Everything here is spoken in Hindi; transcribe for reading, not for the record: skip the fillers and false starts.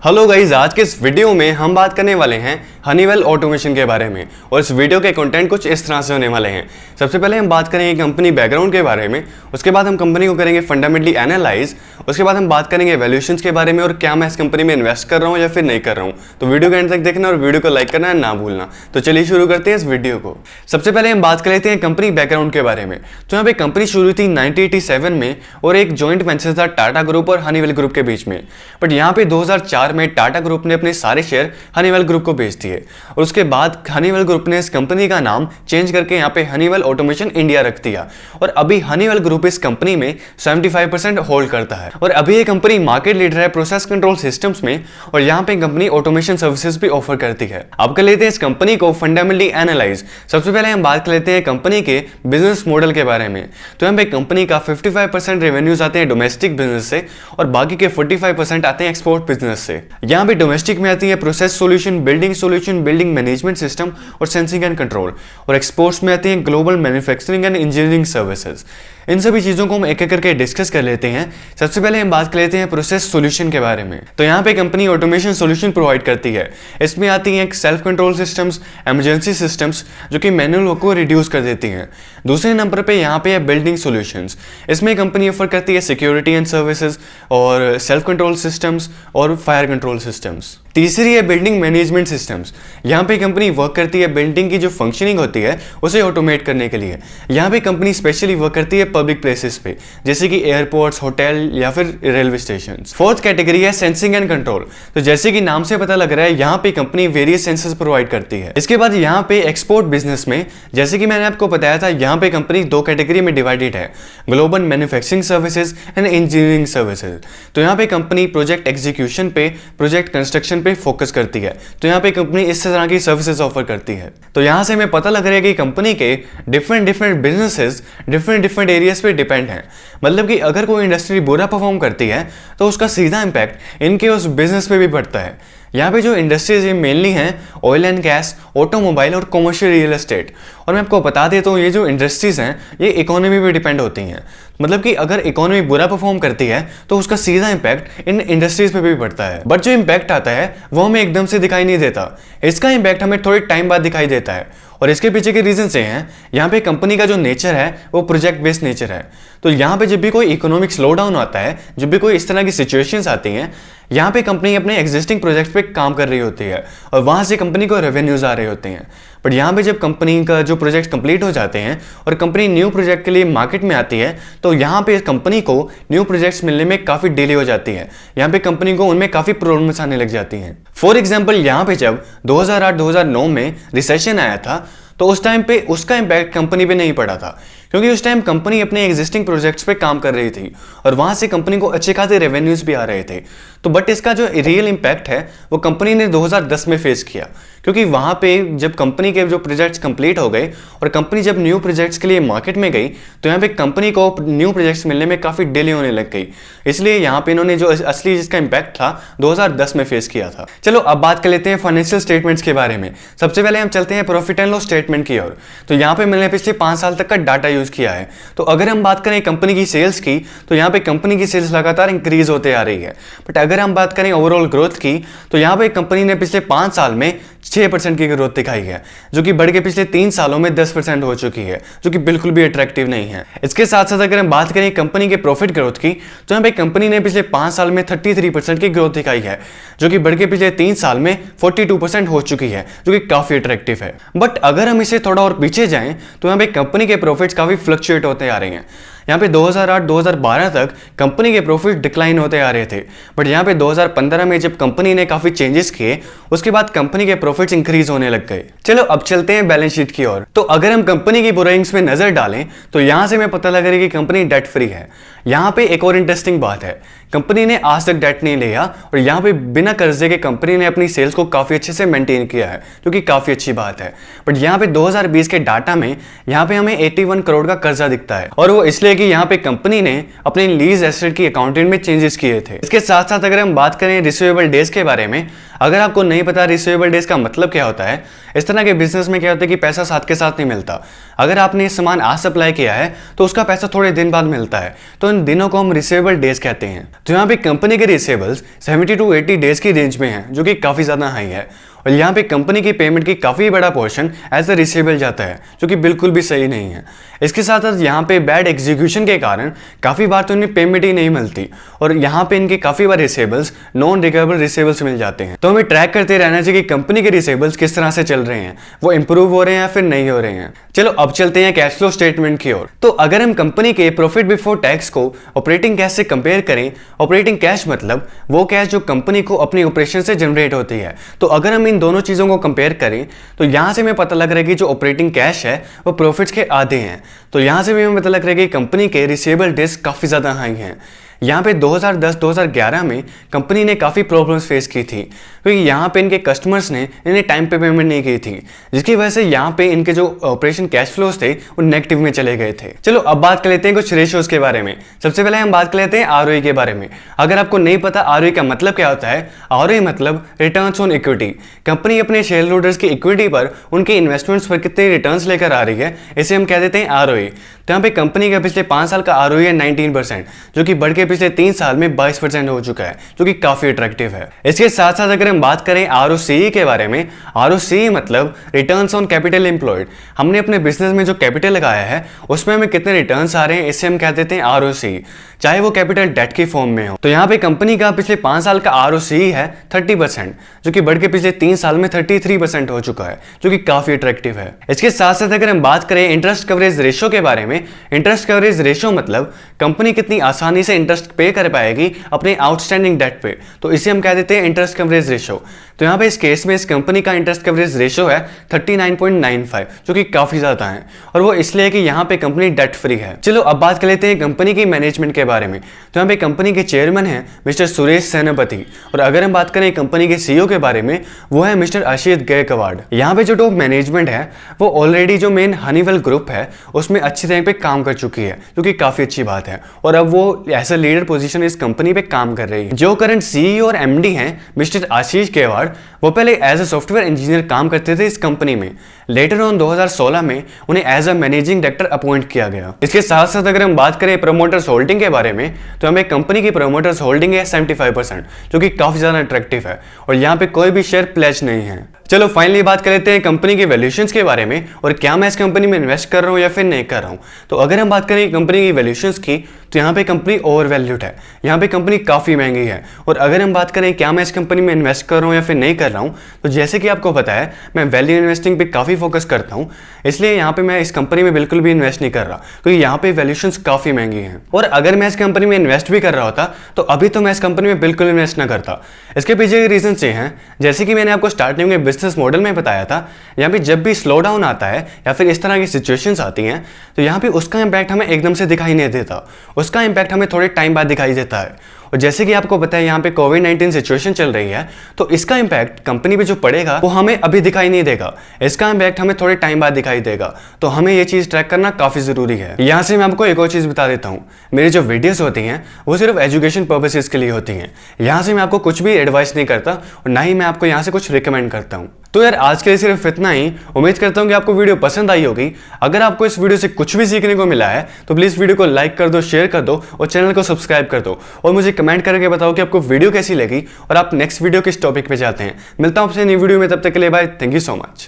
हेलो गाइस, आज के इस वीडियो में हम बात करने वाले हैं हनीवेल ऑटोमेशन के बारे में। और इस वीडियो के कंटेंट कुछ इस तरह से होने वाले हैं। सबसे पहले हम बात करेंगे कंपनी बैकग्राउंड के बारे में, उसके बाद हम कंपनी को करेंगे फंडामेंटली एनालाइज, उसके बाद हम बात करेंगे वैल्यूएशंस के बारे में और क्या मैं इस कंपनी में इन्वेस्ट कर रहा हूँ या फिर नहीं कर रहा हूँ। तो वीडियो के एंड तक देखना और वीडियो को लाइक करना ना भूलना। तो चलिए शुरू करते हैं इस वीडियो को। सबसे पहले हम बात कर लेते हैं कंपनी बैकग्राउंड के बारे में। तो यहाँ पे कंपनी शुरू थी 1987 में और एक जॉइंट वेंचर था टाटा ग्रुप और हनीवेल ग्रुप के बीच में। बट यहाँ पे 2004 में टाटा ग्रुप ने अपने सारे शेयर हनीवेल ग्रुप को बेच दिए और उसके बाद हनीवेल ग्रुप ने इस कंपनी का नाम चेंज करके यहाँ पे हनीवेल ऑटोमेशन इंडिया रख दिया। और अभी हनीवेल ग्रुप इस कंपनी में 75% होल्ड करता है और अभी ये कंपनी मार्केट लीडर है प्रोसेस कंट्रोल सिस्टम्स में और यहाँ पे कंपनी ऑटोमेशन सर्विसेज भी ऑफर करती है। अब कर लेते हैं इस कंपनी को फंडामेंटली एनालाइज। सबसे पहले हम बात कर लेते हैं कंपनी के बिजनेस मॉडल के बारे में। तो यहाँ पे कंपनी का 55% रेवेन्यूज आते हैं डोमेस्टिक बिजनेस से और बाकी के 45% आते हैं एक्सपोर्ट बिजनेस से। यहाँ पे डोमेस्टिक में आती है process solution, building management system और सेंसिंग एंड कंट्रोल, और एक्सपोर्ट्स में आती हैं global manufacturing and engineering services. इन सभी चीजों को हम एक एक करके डिस्कस कर लेते हैं। सबसे पहले हम बात कर लेते हैं प्रोसेस सॉल्यूशन के बारे में। तो यहाँ पे कंपनी ऑटोमेशन सॉल्यूशन प्रोवाइड करती है। इसमें आती हैं self control systems, emergency systems जो कि मैनुअल वर्क को रिड्यूस कर देती हैं। दूसरे नंबर पे यहाँ पे है बिल्डिंग सॉल्यूशंस। इसमें कंपनी ऑफर करती है सिक्योरिटी एंड सर्विसेज और सेल्फ कंट्रोल सिस्टम्स और फायर कंट्रोल सिस्टम्स। तीसरी है बिल्डिंग मैनेजमेंट सिस्टम्स। यहाँ पे कंपनी वर्क करती है बिल्डिंग की जो फंक्शनिंग होती है उसे ऑटोमेट करने के लिए। यहाँ पे कंपनी स्पेशली वर्क करती है पब्लिक प्लेसेस पे जैसे कि एयरपोर्ट्स, होटल या फिर रेलवे स्टेशन। फोर्थ कैटेगरी है सेंसिंग एंड कंट्रोल। तो जैसे कि नाम से पता लग रहा है यहाँ पे कंपनी वेरियस सेंसर्स प्रोवाइड करती है। इसके बाद यहाँ पे एक्सपोर्ट बिजनेस में जैसे कि मैंने आपको बताया था यहाँ पे कंपनी दो कैटेगरी में डिवाइडेड है, global manufacturing services and engineering services. तो यहाँ पे कंपनी प्रोजेक्ट एग्जीक्यूशन पे, प्रोजेक्ट कंस्ट्रक्शन पे फोकस करती है। तो यहाँ पे कंपनी इस तरह की सर्विसेज ऑफर करती है। तो यहाँ से हमें पता लग रहा है कि कंपनी के डिफरेंट बिजनेसेस डिफरेंट एरियाज पे डिपेंड है। मतलब कि अगर कोई इंडस्ट्री बुरा परफॉर्म करती है तो उसका सीधा इंपैक्ट इनके उस बिजनेस पे भी पड़ता है। यहाँ पे जो इंडस्ट्रीज ये मेनली हैं ऑयल एंड गैस, ऑटोमोबाइल और कमर्शियल रियल एस्टेट। और मैं आपको बता देता हूँ ये जो इंडस्ट्रीज हैं ये इकोनॉमी पे डिपेंड होती हैं। मतलब कि अगर इकोनॉमी बुरा परफॉर्म करती है तो उसका सीधा इंपैक्ट इन इंडस्ट्रीज पे भी पड़ता है। बट जो इंपैक्ट आता है वो हमें एकदम से दिखाई नहीं देता, इसका इंपैक्ट हमें थोड़े टाइम बाद दिखाई देता है। और इसके पीछे के रीजन से हैं यहाँ पे कंपनी का जो नेचर है वो प्रोजेक्ट बेस्ड नेचर है। तो यहाँ पे जब भी कोई इकोनॉमिक स्लो डाउन आता है, जब भी कोई इस तरह की सिचुएशंस आती हैं, यहाँ पे कंपनी अपने एग्जिस्टिंग प्रोजेक्ट पे काम कर रही होती है और वहां से कंपनी को रेवेन्यूज आ रहे होते हैं। बट यहाँ पे जब कंपनी का जो प्रोजेक्ट कंप्लीट हो जाते हैं और कंपनी न्यू प्रोजेक्ट के लिए मार्केट में आती है तो यहाँ पे कंपनी को न्यू प्रोजेक्ट्स मिलने में काफी डिले हो जाती है। यहाँ पे कंपनी को उनमें काफी प्रॉब्लम्स आने लग जाती हैं। फॉर एग्जाम्पल यहाँ पे जब 2008-2009 में रिसेशन आया था तो उस टाइम पे उसका इंपैक्ट कंपनी पे नहीं पड़ा था क्योंकि उस टाइम कंपनी अपने एग्जिस्टिंग प्रोजेक्ट्स पे काम कर रही थी और वहां से कंपनी को अच्छे खासे रेवेन्यूज भी आ रहे थे। तो बट इसका जो रियल इंपैक्ट है वो कंपनी ने 2010 में फेस किया क्योंकि वहां पे जब कंपनी के जो प्रोजेक्ट्स कंप्लीट हो गए और कंपनी जब न्यू प्रोजेक्ट्स के लिए मार्केट में गई तो यहाँ पे कंपनी को न्यू प्रोजेक्ट्स मिलने में काफी डिले होने लग गई। इसलिए यहाँ पे इन्होंने जो असली जिसका इंपैक्ट था 2010 में फेस किया था। चलो अब बात कर लेते हैं फाइनेंशियल स्टेटमेंट्स के बारे में। सबसे पहले हम चलते हैं प्रॉफिट एंड लॉस स्टेटमेंट की ओर। तो यहाँ पे मैंने पिछले 5 साल तक का डाटा यूज किया है। तो अगर हम बात करें कंपनी की सेल्स की तो यहाँ पे कंपनी की सेल्स लगातार इंक्रीज होते आ रही है। बट अगर हम बात करें ओवरऑल ग्रोथ की तो यहाँ पे कंपनी ने पिछले 5 साल में 6% की ग्रोथ दिखाई है जो कि बढ़ के पिछले 3 सालों में 10% हो चुकी है, जो कि बिल्कुल भी अट्रैक्टिव नहीं है। इसके साथ साथ अगर हम बात करें कंपनी के प्रॉफिट ग्रोथ की तो यहाँ पे कंपनी ने पिछले 5 साल में 33% की ग्रोथ दिखाई है जो कि बढ़ के पिछले 3 साल में 42% हो चुकी है, जो कि काफी अट्रैक्टिव है। बट अगर हम इसे थोड़ा और पीछे जाएं तो यहाँ पे कंपनी के प्रॉफिट्स काफी फ्लक्चुएट होते आ रहे हैं। यहाँ पे 2008-2012 तक कंपनी के प्रॉफिट डिक्लाइन होते आ रहे थे। बट यहाँ पे 2015 में जब कंपनी ने काफी चेंजेस किए उसके बाद कंपनी के प्रॉफिट्स इंक्रीज होने लग गए। चलो अब चलते हैं बैलेंस शीट की ओर। तो अगर हम कंपनी की बोरोइंग्स में नजर डालें तो यहाँ से हमें पता लग रहा है कि कंपनी डेट फ्री है। यहाँ पे एक और इंटरेस्टिंग बात है, कंपनी ने आज तक डेट नहीं लिया और यहाँ पे बिना कर्जे के कंपनी ने अपनी सेल्स को काफी अच्छे से मेंटेन किया है, जो कि काफी अच्छी बात है। बट यहाँ पे 2020 के डाटा में यहाँ पे हमें 81 करोड़ का कर्जा दिखता है और वो इसलिए कि यहाँ पे कंपनी ने अपने लीज एसेट की अकाउंटिंग में चेंजेस किए थे। इसके साथ साथ अगर हम बात करें रिसीवेबल डेज के बारे में, अगर आपको नहीं पता रिसीवेबल डेज का मतलब क्या होता है, इस तरह के बिजनेस में क्या होता है कि पैसा साथ के साथ नहीं मिलता। अगर आपने सामान आज सप्लाई किया है तो उसका पैसा थोड़े दिन बाद मिलता है, तो इन दिनों को हम रिसीवेबल डेज कहते हैं। तो यहाँ पे कंपनी के रिसीवेबल्स 70 to 80 डेज की रेंज में है, जो कि काफ़ी ज़्यादा हाई है। और यहाँ पे कंपनी की पेमेंट की काफ़ी बड़ा पोर्शन एज अ रिसीवेबल जाता है, जो कि बिल्कुल भी सही नहीं है। इसके साथ साथ यहाँ पे बैड एग्जीक्यूशन के कारण काफ़ी बार तो इन्हें पेमेंट ही नहीं मिलती और यहाँ पे इनके काफ़ी बार रिसीवेबल्स नॉन रिकवेबल रिसीवेबल्स मिल जाते हैं। तो हमें ट्रैक करते रहना चाहिए कि कंपनी के रिसीवेबल्स किस तरह से चल रहे हैं, वो इंप्रूव हो रहे हैं या फिर नहीं हो रहे हैं। चलो अब चलते हैं कैश फ्लो स्टेटमेंट की ओर। तो अगर हम कंपनी के प्रॉफिट बिफोर टैक्स को ऑपरेटिंग कैश से कंपेयर करें, ऑपरेटिंग कैश मतलब वो कैश जो कंपनी को अपनी ऑपरेशन से जनरेट होती है। तो अगर हम इन दोनों चीज़ों को कंपेयर करें तो यहाँ से हमें पता लग रहा है कि जो ऑपरेटिंग कैश है वो प्रॉफिट्स के आधे हैं। तो यहाँ से भी हमें पता लग रहा है कि कंपनी के रिसीवेबल डेज काफ़ी ज़्यादा हाई हैं। यहाँ पे 2010-2011 में कंपनी ने काफ़ी प्रॉब्लम्स फेस की थी, क्योंकि यहाँ पे इनके कस्टमर्स ने इन्हें टाइम पे पेमेंट नहीं की थी, जिसकी वजह से यहाँ पे इनके जो ऑपरेशन कैश फ्लोज थे वो नेगेटिव में चले गए थे। चलो अब बात कर लेते हैं कुछ रेशियोज के बारे में। सबसे पहले हम बात कर लेते हैं ROE के बारे में। अगर आपको नहीं पता ROE का मतलब क्या होता है, ROE मतलब रिटर्न्स ऑन इक्विटी। कंपनी अपने शेयर होल्डर्स की इक्विटी पर उनके इन्वेस्टमेंट्स पर कितने रिटर्न्स लेकर आ रही है, इसे हम कह देते हैं ROE। तो यहाँ पे कंपनी का पिछले 5 साल का ROE है 19%, जो कि बढ़ के पिछले 3 साल में 22% हो चुका है, जो कि काफी अट्रैक्टिव है। इसके साथ साथ अगर हम बात करें ROCE के बारे में, ROCE मतलब रिटर्न्स ऑन कैपिटल एम्प्लॉयड। हमने अपने बिजनेस में जो कैपिटल लगाया है उसमें हमें कितने रिटर्न्स आ रहे हैं, इसे हम कह देते हैं ROCE, चाहे वो कैपिटल डेट की फॉर्म में हो। तो यहाँ पे कंपनी का पिछले 5 साल का ROCE है 30%, जो कि बढ़ के पिछले 3 साल में 33% हो चुका है, जो कि काफी अट्रैक्टिव है। इसके साथ साथ अगर हम बात करें इंटरेस्ट कवरेज रेशियो के बारे में, इंटरेस्ट कवरेज रेशियो मतलब कंपनी कितनी आसानी से इंटरेस्ट पे कर पाएगी अपने आउटस्टैंडिंग डेट पे, तो इसे हम कह देते हैं इंटरेस्ट कवरेज रेशियो। तो यहाँ पे इस केस में इस कंपनी का इंटरेस्ट कवरेज रेशियो है 39.95, जो कि काफी ज्यादा है, और वो इसलिए कि यहाँ पे कंपनी डेट फ्री है। चलो अब बात कर लेते हैं कंपनी की मैनेजमेंट के बारे में। तो यहाँ पे कंपनी के चेयरमैन हैं मिस्टर सुरेश सेनापति, और अगर हम बात करें कंपनी के CEO के बारे में, वो है मिस्टर आशीष गायकवाड़। यहाँ पे जो टॉप मैनेजमेंट है वो ऑलरेडी जो मेन हनीवेल ग्रुप है उसमें अच्छी तरह पे काम कर चुकी है, जो कि काफी अच्छी बात है, और अब वो एज अ लीडर पोजीशन इस कंपनी पे काम कर रही है। जो करंट CEO और MD हैं मिस्टर आशीष गायकवाड़, वो पहले एज अ सॉफ्टवेयर इंजीनियर काम करते थे इस कंपनी में। लेटर ऑन 2016 में उन्हें as a managing director appoint किया गया। इसके साथ साथ अगर हम बात करें प्रमोटर्स होल्डिंग के बारे में, तो हमें कंपनी की प्रमोटर्स होल्डिंग है 75%, जो कि काफी ज्यादा अट्रैक्टिव है, और यहाँ पे कोई भी शेयर प्लेज नहीं है। चलो फाइनली बात कर लेते हैं कंपनी के वैल्यूएशंस के बारे में, और क्या मैं इस कंपनी में इन्वेस्ट कर रहा हूँ या फिर नहीं कर रहा हूँ। तो अगर हम बात करें कंपनी की वैल्यूएशंस की, तो यहाँ पे कंपनी ओवर वैल्यूड है, यहाँ पे कंपनी काफ़ी महंगी है। और अगर हम बात करें क्या मैं इस कंपनी में इन्वेस्ट कर रहा हूँ या फिर नहीं कर रहा हूँ, तो जैसे कि आपको पता है मैं वैल्यू इन्वेस्टिंग पे काफ़ी फोकस करता हूँ, इसलिए यहाँ पे मैं इस कंपनी में बिल्कुल भी इन्वेस्ट नहीं कर रहा, क्योंकि यहाँ पे वैल्यूएशंस काफ़ी महंगी हैं। और अगर मैं इस कंपनी में इन्वेस्ट भी कर रहा होता तो अभी तो मैं इस कंपनी में बिल्कुल इन्वेस्ट ना करता। इसके पीछे के रीजन ये हैं, जैसे कि मैंने आपको स्टार्टिंग में बिजनेस मॉडल में बताया था, यहाँ पे जब भी स्लो डाउन आता है या फिर इस तरह की सिचुएशंस आती हैं, तो यहाँ पे उसका इंपैक्ट हमें एकदम से दिखाई नहीं देता, उसका इंपैक्ट हमें थोड़े टाइम बाद दिखाई देता है। और जैसे कि आपको पता है यहाँ पे कोविड-19 सिचुएशन चल रही है, तो इसका इंपैक्ट कंपनी पे जो पड़ेगा वो हमें अभी दिखाई नहीं देगा, इसका इंपैक्ट हमें थोड़े टाइम बाद दिखाई देगा। तो हमें ये चीज़ ट्रैक करना काफ़ी ज़रूरी है। यहाँ से मैं आपको एक और चीज़ बता देता हूँ, मेरी जो वीडियोस होती हैं वो सिर्फ एजुकेशन पर्पसेस के लिए होती हैं। यहाँ से मैं आपको कुछ भी एडवाइस नहीं करता और ना ही मैं आपको यहाँ से कुछ रिकमेंड करता हूँ। तो यार आज के लिए सिर्फ इतना ही। उम्मीद करता हूँ कि आपको वीडियो पसंद आई होगी। अगर आपको इस वीडियो से कुछ भी सीखने को मिला है तो प्लीज़ वीडियो को लाइक कर दो, शेयर कर दो और चैनल को सब्सक्राइब कर दो, और मुझे कमेंट करके बताओ कि आपको वीडियो कैसी लगी और आप नेक्स्ट वीडियो किस टॉपिक पे चाहते हैं। मिलता हूँ आपसे नई वीडियो में, तब तक के लिए bye. Thank you so much.